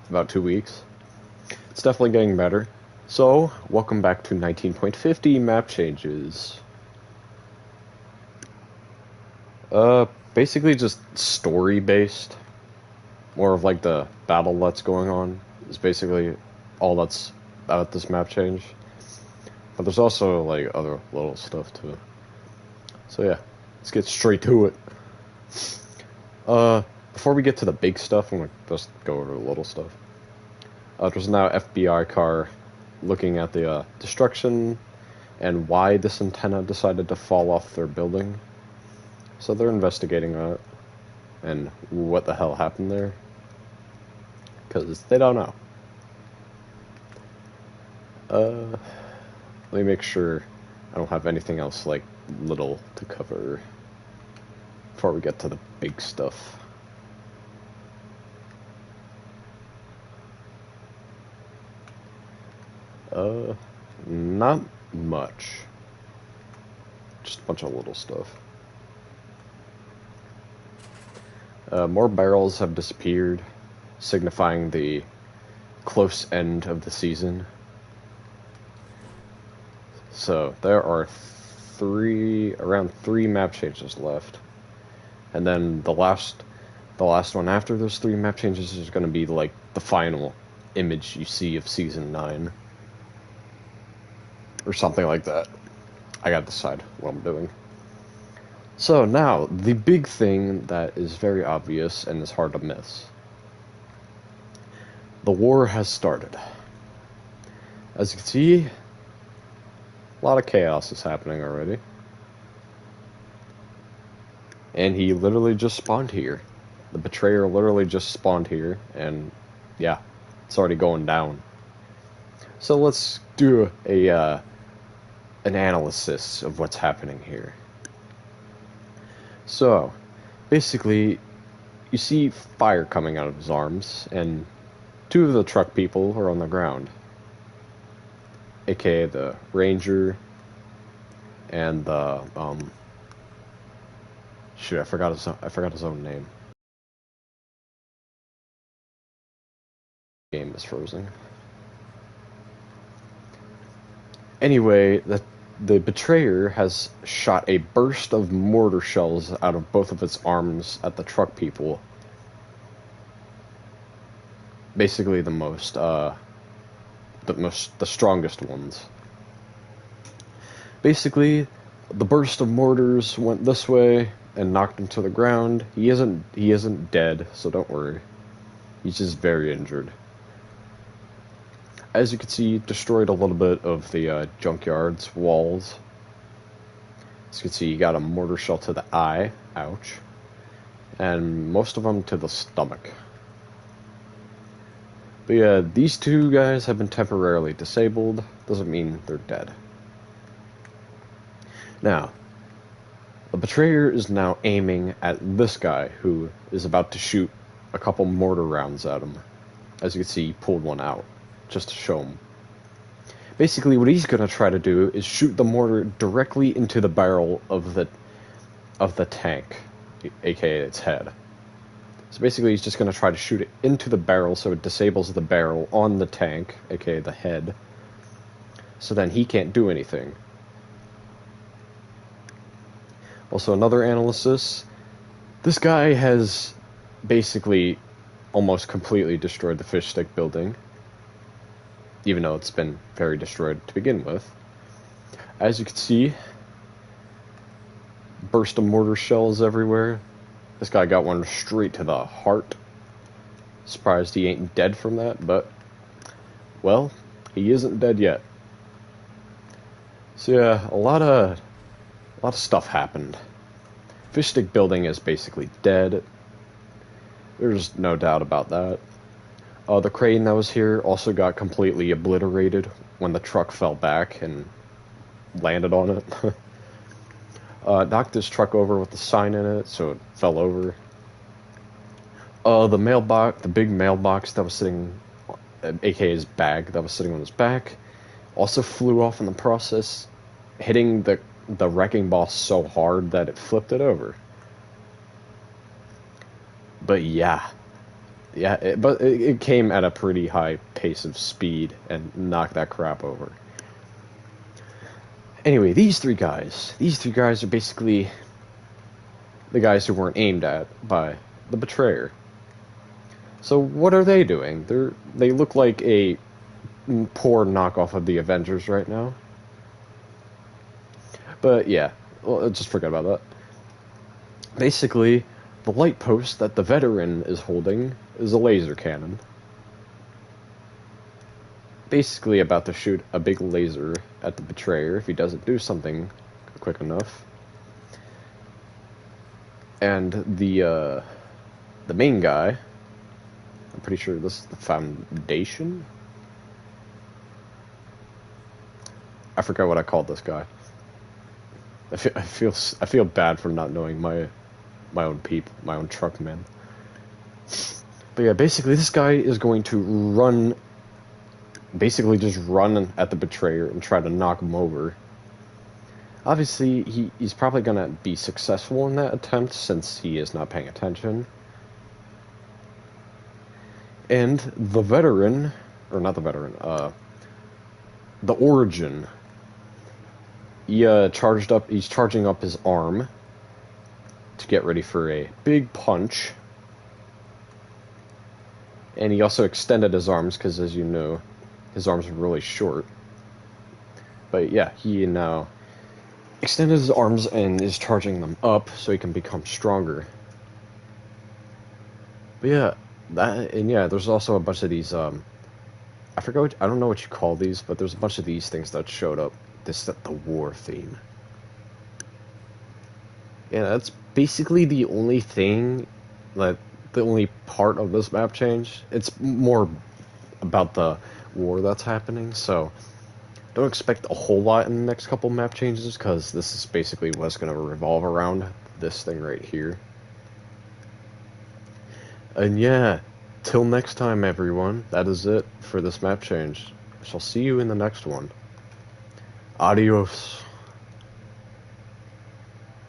about 2 weeks. It's definitely getting better. So, welcome back to 19.50 map changes. Basically just story-based. More of like the battle that's going on is basically all that's about this map change. But there's also like other little stuff too. So yeah, let's get straight to it. Before we get to the big stuff, I'm gonna just go over the little stuff. There's now an FBI car looking at the destruction and why this antenna decided to fall off their building. So they're investigating that and what the hell happened there. Because they don't know. Let me make sure I don't have anything else like little to cover before we get to the big stuff. Not much. Just a bunch of little stuff. More barrels have disappeared, signifying the close end of the season. So there are around three map changes left, and then the last one after those three map changes is going to be like the final image you see of season 9, or something like that. I gotta decide what I'm doing. So now the big thing that is very obvious and is hard to miss. The war has started. As you can see, a lot of chaos is happening already. And he literally just spawned here. The betrayer literally just spawned here, and yeah, it's already going down. So let's do an analysis of what's happening here. So, basically, you see fire coming out of his arms, and 2 of the truck people are on the ground. AKA the Ranger and the shoot, I forgot his own name. Game is frozen. Anyway, the betrayer has shot a burst of mortar shells out of both of its arms at the truck people. Basically the strongest ones. Basically, the burst of mortars went this way and knocked him to the ground. He isn't dead, so don't worry. He's just very injured. As you can see, destroyed a little bit of the junkyard's walls. As you can see, he got a mortar shell to the eye, ouch, and most of them to the stomach. But yeah, these 2 guys have been temporarily disabled. Doesn't mean they're dead. Now, the betrayer is now aiming at this guy who is about to shoot a couple mortar rounds at him. As you can see, he pulled one out just to show him. Basically, what he's going to try to do is shoot the mortar directly into the barrel of the tank, aka its head. So basically, he's just going to try to shoot it into the barrel so it disables the barrel on the tank, aka the head, so then he can't do anything. Also, another analysis. This guy has basically almost completely destroyed the fish stick building, even though it's been very destroyed to begin with. As you can see, burst of mortar shells everywhere. This guy got one straight to the heart. Surprised he ain't dead from that, but, well, he isn't dead yet. So yeah, a lot of stuff happened. Fish stick building is basically dead. There's no doubt about that. The crane that was here also got completely obliterated when the truck fell back and landed on it. Knocked this truck over with the sign in it, so it fell over. The big mailbox that was sitting, aka his bag that was sitting on his back, also flew off in the process, hitting the wrecking ball so hard that it flipped it over. But yeah, Yeah, but it came at a pretty high pace of speed and knocked that crap over. Anyway, these three guys are basically the guys who weren't aimed at by the betrayer. So what are they doing? They look like a poor knockoff of the Avengers right now. But yeah, well, just forget about that. Basically, the light post that the veteran is holding is a laser cannon. Basically about to shoot a big laser at the betrayer if he doesn't do something quick enough. And the main guy, I'm pretty sure this is the Foundation. I forgot what I called this guy. I feel bad for not knowing my own my own truckman. But yeah, basically this guy is going to run, basically just run at the betrayer and try to knock him over. Obviously, he's probably gonna be successful in that attempt since he is not paying attention. And the veteran, or not the veteran, the Origin. He's charging up his arm to get ready for a big punch. And he also extended his arms because, as you know, his arms are really short. But yeah, he now extended his arms and is charging them up so he can become stronger. But yeah, there's also a bunch of these, I don't know what you call these, but there's a bunch of these things that showed up. The war theme. Yeah, that's basically the only thing, like, the only part of this map change. It's more about the war that's happening, so don't expect a whole lot in the next couple map changes, because this is basically what's going to revolve around this thing right here. And yeah, till next time, everyone, that is it for this map change. I shall see you in the next one. Adios.